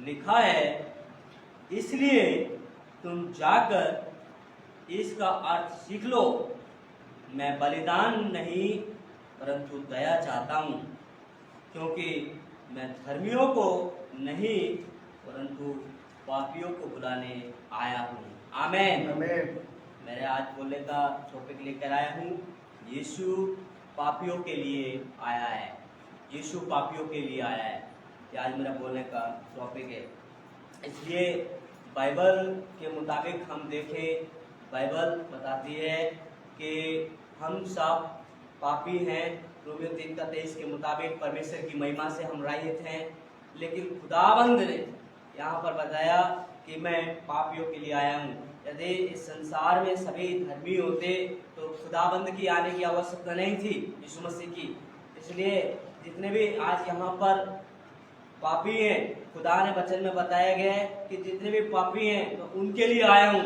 लिखा है, इसलिए तुम जाकर इसका अर्थ सीख लो। मैं बलिदान नहीं परंतु दया चाहता हूँ, क्योंकि मैं धर्मियों को नहीं परंतु पापियों को बुलाने आया हूँ। आमेन। मेरे आज बोलने का टॉपिक लेकर आया हूँ, यीशु पापियों के लिए आया है। यीशु पापियों के लिए आया है, ये आज मेरा बोलने का टॉपिक है। इसलिए बाइबल के मुताबिक हम देखें, बाइबल बताती है कि हम सब पापी हैं। रोमियो 3:23 के मुताबिक परमेश्वर की महिमा से हम रहित हैं, लेकिन खुदाबंद ने यहाँ पर बताया कि मैं पापियों के लिए आया हूँ। यदि इस संसार में सभी धर्मी होते तो खुदाबंद की आने की आवश्यकता नहीं थी, यीशु मसीह की। इसलिए जितने भी आज यहाँ पर पापी हैं, खुदा ने वचन में बताया गया है कि जितने भी पापी हैं तो उनके लिए आया हूँ,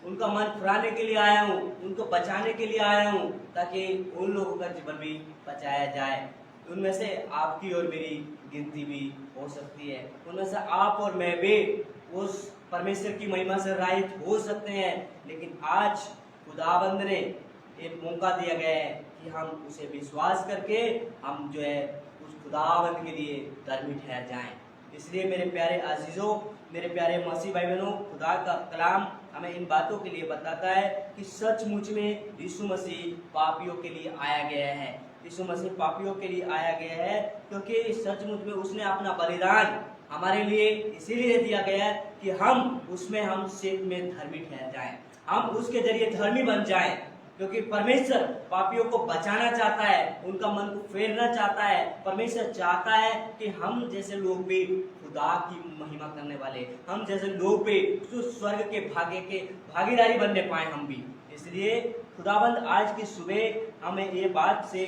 उनका मन फिराने के लिए आया हूँ, उनको बचाने के लिए आया हूँ, ताकि उन लोगों का जीवन भी बचाया जाए। उनमें से आपकी और मेरी गिनती भी हो सकती है, उनमें से आप और मैं भी उस परमेश्वर की महिमा से रहित हो सकते हैं। लेकिन आज खुदाबंद ने एक मौका दिया गया है कि हम उसे विश्वास करके हम जो है उस खुदाबंद के लिए धर्मी ठहर जाएं। इसलिए मेरे प्यारे अजीजों, मेरे प्यारे मसीह भाई बहनों, खुदा का कलाम हमें इन बातों के लिए बताता है कि सचमुच में यीशु मसीह पापियों के लिए आया गया है। यीशु मसीह पापियों के लिए आया गया है क्योंकि सचमुच में उसने अपना बलिदान हमारे लिए इसीलिए दिया गया है कि हम उसमें हम सिद्ध में धर्मी ठहर जाएं, हम उसके जरिए धर्मी बन जाएं। क्योंकि परमेश्वर पापियों को बचाना चाहता है, उनका मन को फेरना चाहता है। परमेश्वर चाहता है कि हम जैसे लोग भी खुदा की महिमा करने वाले, हम जैसे लोग भी स्वर्ग के भाग्य के भागीदारी बनने पाए हम भी। इसलिए खुदाबंद आज की सुबह हमें ये बात से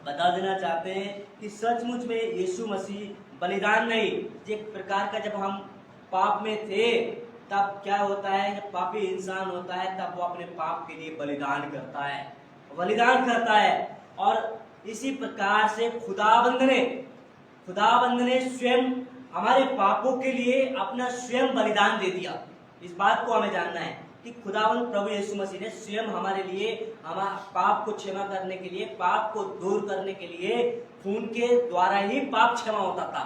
बता देना चाहते हैं कि सचमुच में यीशु मसीह बलिदान नहीं, एक प्रकार का जब हम पाप में थे तब क्या होता है, जब पापी इंसान होता है तब वो अपने पाप के लिए बलिदान करता है। और इसी प्रकार से खुदाबंद ने स्वयं हमारे पापों के लिए अपना स्वयं बलिदान दे दिया। इस बात को हमें जानना है कि खुदावंद प्रभु यीशु मसीह ने स्वयं हमारे लिए, हमारे पाप को क्षमा करने के लिए, पाप को दूर करने के लिए खून के द्वारा ही पाप क्षमा होता था।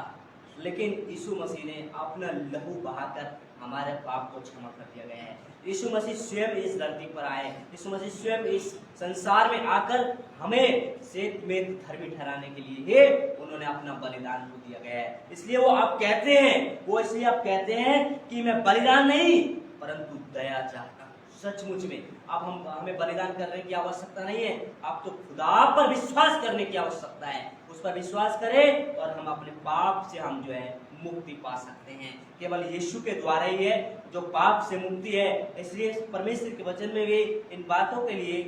लेकिन यीशु मसीह ने अपना लहू बहाकर हमारे पाप को क्षमा कर दिया गया है। यीशु मसीह स्वयं इस धरती पर आए, यीशु मसीह स्वयं इस संसार में आकर हमें सेठ में धर्मी ठहराने के लिए उन्होंने अपना बलिदान को दिया गया है। इसलिए वो आप कहते हैं कि मैं बलिदान नहीं परंतु दया चाहता हूँ। सचमुच में अब हमें बलिदान करने की आवश्यकता नहीं है, अब तो खुदा पर विश्वास करने की आवश्यकता है। उस पर विश्वास करें और हम अपने पाप से हम जो है मुक्ति पा सकते हैं। केवल यीशु के द्वारा ही है जो पाप से मुक्ति है। इसलिए परमेश्वर के वचन में भी इन बातों के लिए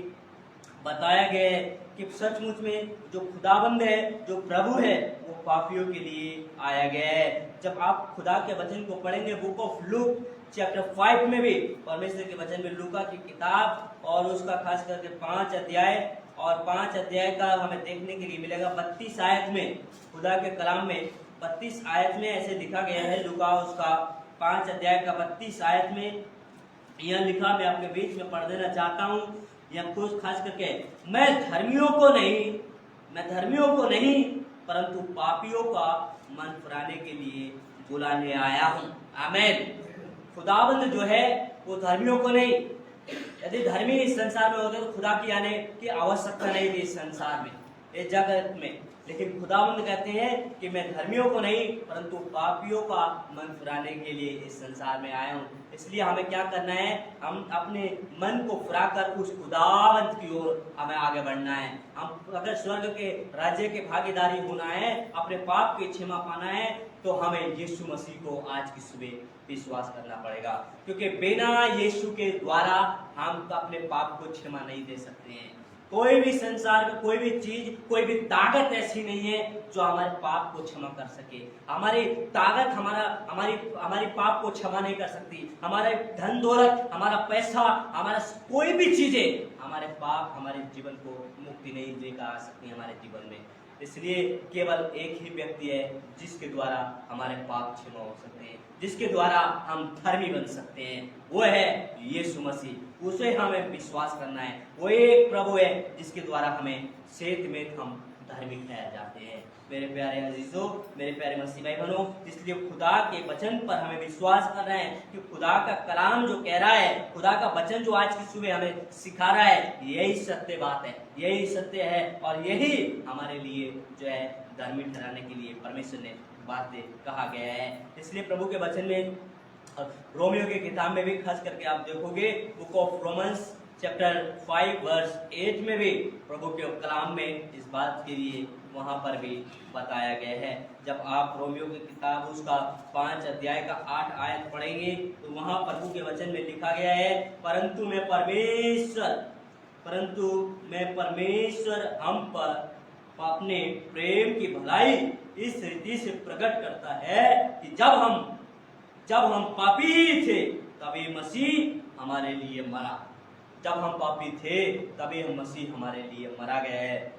बताया गया है कि सचमुच में जो खुदाबंद है, जो प्रभु है, वो पापियों के लिए आया गया है। जब आप खुदा के वचन को पढ़ेंगे, बुक ऑफ लूक चैप्टर 5 में भी परमेश्वर के वचन में, लूका की किताब और उसका खास करके 5 अध्याय और 5 अध्याय का हमें देखने के लिए मिलेगा 32 आयत में, खुदा के कलाम में 32 आयत में ऐसे लिखा गया है। लूका उसका 5 अध्याय का 32 आयत में यह लिखा, मैं आपके बीच में पढ़ देना चाहता हूँ। यह कुछ खास करके, मैं धर्मियों को नहीं परंतु पापियों का मन फिराने के लिए बुलाने आया हूँ। आमीन। खुदाबंद जो है वो धर्मियों को नहीं, यदि धर्मी इस संसार में होते तो खुदा की आने की आवश्यकता नहीं थी इस संसार में, इस जगत में। लेकिन खुदाबंद कहते हैं कि मैं धर्मियों को नहीं परंतु पापियों का मन फिराने के लिए इस संसार में आया हूँ। इसलिए हमें क्या करना है, हम अपने मन को फिराकर उस खुदाबंद की ओर हमें आगे बढ़ना है। हम अगर स्वर्ग के राज्य के भागीदारी होना है, अपने पाप की क्षमा पाना है, तो हमें यीशु मसीह को आज की सुबह विश्वास करना पड़ेगा, क्योंकि बिना यीशु के द्वारा हम अपने पाप को क्षमा नहीं दे सकते हैं। कोई भी संसार में कोई भी चीज, कोई भी ताकत ऐसी नहीं है जो हमारे पाप को क्षमा कर सके। हमारी ताकत हमारी पाप को क्षमा नहीं कर सकती। हमारे धन दौलत, हमारा पैसा, हमारा कोई भी चीजें हमारे पाप, हमारे जीवन को मुक्ति नहीं लेकर आ सकती हमारे जीवन में। इसलिए केवल एक ही व्यक्ति है जिसके द्वारा हमारे पाप क्षमा हो सकते हैं, जिसके द्वारा हम धर्मी बन सकते हैं, वो है यीशु मसीह। उसे हमें विश्वास करना है। वो एक प्रभु है जिसके द्वारा हमें सेत में हम धर्मी ठहर जाते हैं। मेरे प्यारे अजीजों, मेरे प्यारे मसीह भाई बहनों, इसलिए खुदा के वचन पर हमें विश्वास करना है कि खुदा का कलाम जो कह रहा है, खुदा का वचन जो आज की सुबह हमें सिखा रहा है, यही सत्य बात है, यही सत्य है और यही हमारे लिए जो है धर्मी ठहराने के लिए परमेश्वर ने बातें कहा गया है। इसलिए प्रभु के वचन में रोमियो की किताब में भी खास करके आप देखोगे, book of Romans chapter 5 verse 8 में भी प्रभु के कलाम में इस बात के लिए वहां पर भी बताया गया है। जब आप रोमियो की किताब उसका 5 अध्याय का 8 आयत पढ़ेंगे तो वहां प्रभु के वचन में लिखा गया है, परंतु मैं परमेश्वर हम पर अपने प्रेम की भलाई इस रीति से प्रकट करता है कि जब हम पापी थे तभी मसीह हमारे लिए मरा। जब हम पापी थे तभी हम मसीह हमारे लिए मरा गया है।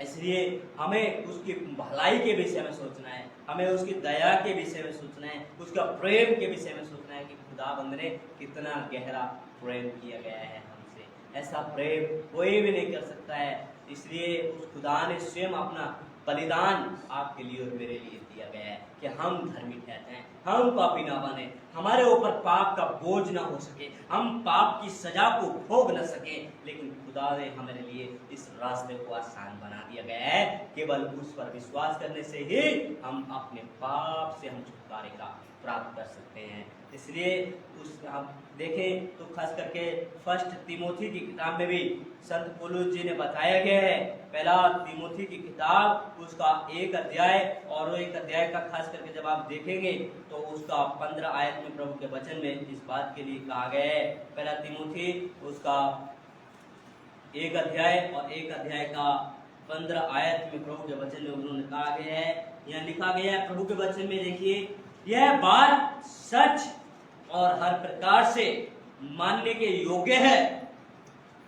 इसलिए हमें उसकी भलाई के विषय में सोचना है, हमें उसकी दया के विषय में सोचना है, उसका प्रेम के विषय में सोचना है कि खुदाबंद ने कितना गहरा प्रेम किया गया है हमसे। ऐसा प्रेम कोई भी नहीं कर सकता है। इसलिए उस खुदा ने स्वयं अपना बलिदान आपके लिए और मेरे लिए दिया गया है कि हम धर्मी ठहरे, हम पापी ना बने, हमारे ऊपर पाप का बोझ ना हो सके, हम पाप की सजा को भोग न सके, लेकिन खुदा ने हमारे लिए इस रास्ते को आसान बना दिया गया है। केवल उस पर विश्वास करने से ही हम अपने पाप से हम छुटकारे का प्राप्त कर सकते हैं। इसलिए उस हम देखें तो खास करके फर्स्ट तिमोथी की किताब में भी संत पौलुस जी ने बताया गया है, पहला तिमोथी की किताब उसका 1 अध्याय और वो 1 अध्याय का खास करके जब आप देखेंगे तो उसका 15 आयत में प्रभु के वचन में इस बात के लिए कहा गया है। पहला तिमोथी उसका 1 अध्याय और 1 अध्याय का 15 आयत में प्रभु के वचन में उन्होंने कहा गया है, यहाँ लिखा गया है प्रभु के वचन में, देखिए, यह बात सच और हर प्रकार से मानने के योग्य है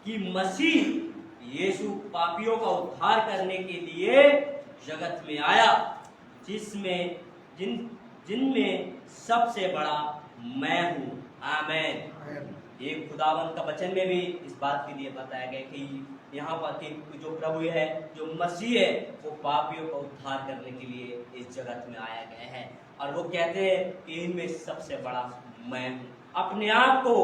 कि मसीह यीशु पापियों का उद्धार करने के लिए जगत में आया, जिनमें सबसे बड़ा मैं हूँ। आमीन। एक खुदावंत का वचन में भी इस बात के लिए बताया गया कि यहाँ पर कि जो प्रभु है, जो मसीह है, वो पापियों का उद्धार करने के लिए इस जगत में आया गया है। और वो कहते हैं कि इनमें सबसे बड़ा मैं हूँ। अपने आप को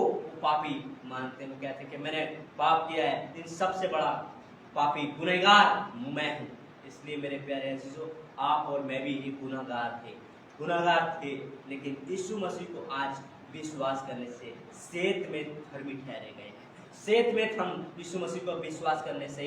पापी मानते हैं, वो कहते हैं कि मैंने पाप किया है, इन सबसे बड़ा पापी गुनहगार मैं हूँ। इसलिए मेरे प्यारे अजीजों, आप और मैं भी एक गुनहगार थे, लेकिन यीशु मसीह को आज विश्वास करने से सेत में धर्मी ठहरे गए हैं। सेत में हम यीशु मसीह को विश्वास करने से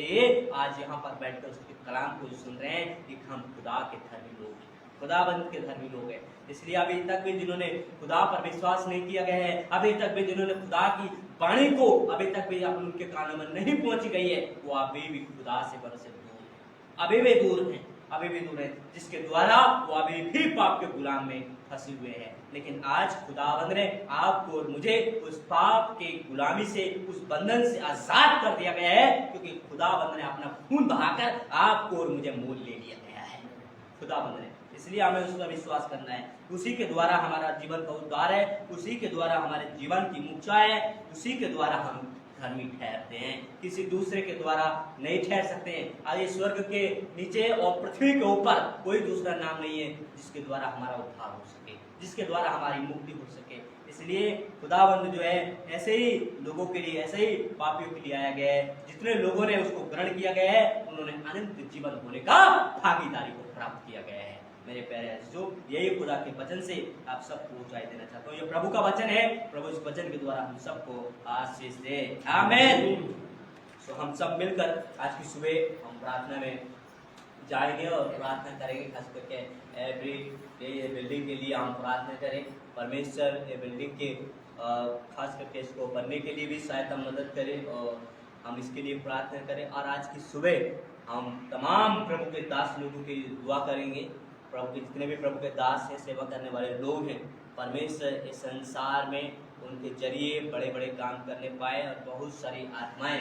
आज यहाँ पर बैठकर उसके कलाम को सुन रहे हैं कि हम खुदा के धर्मी लोग हैं, खुदाबंद के धर्मी लोग हैं। इसलिए अभी तक भी जिन्होंने खुदा पर विश्वास नहीं किया गया है, अभी तक भी जिन्होंने खुदा की वाणी को अभी तक भी उनके कानों में नहीं पहुंची गई है, वो अभी भी खुदा से बरसे दूर है, अभी भी दूर है, जिसके द्वारा वो अभी भी पाप के गुलाम में फंसे हुए हैं। लेकिन आज खुदावंद ने आपको और मुझे उस पाप के गुलामी से, उस बंधन से आजाद कर दिया गया है, क्योंकि खुदावंद ने अपना खून बहाकर आपको और मुझे मोल ले लिया गया है, खुदावंद ने। इसलिए हमें उस पर विश्वास करना है। उसी के द्वारा हमारा जीवन का उद्धार है, उसी के द्वारा हमारे जीवन की मुक्ति है, उसी के द्वारा हम धर्मी ठहरते हैं, किसी दूसरे के द्वारा नहीं ठहर सकते हैं। आज स्वर्ग के नीचे और पृथ्वी के ऊपर कोई दूसरा नाम नहीं है जिसके द्वारा हमारा उद्धार हो सके, जिसके द्वारा हमारी मुक्ति हो सके। इसलिए खुदाबंद जो है ऐसे ही लोगों के लिए, ऐसे ही पापियों के लिए आया गया है। जितने लोगों ने उसको ग्रहण किया गया है, उन्होंने अनंत जीवन होने का भागीदारी को प्राप्त किया गया है। मेरे प्यारे अजीजों, यही खुदा के वचन से आप सबको ऊंचाई देना चाहता हूँ। ये प्रभु का वचन है, प्रभु इस वचन के द्वारा हम सबको आशीष दे। आमीन। तो हम सब मिलकर आज की सुबह हम प्रार्थना में जाएंगे और प्रार्थना करेंगे। खास करके एवरी डे ये बिल्डिंग के लिए हम प्रार्थना करें। परमेश्वर ये बिल्डिंग के खास करके इसको बनने के लिए भी सहायता मदद करें और हम इसके लिए प्रार्थना करें। और आज की सुबह हम तमाम प्रभु के दास लोगों की दुआ करेंगे। प्रभु के जितने भी प्रभु के दास हैं, सेवा करने वाले लोग हैं, परमेश्वर इस संसार में उनके जरिए बड़े बड़े काम करने पाए और बहुत सारी आत्माएं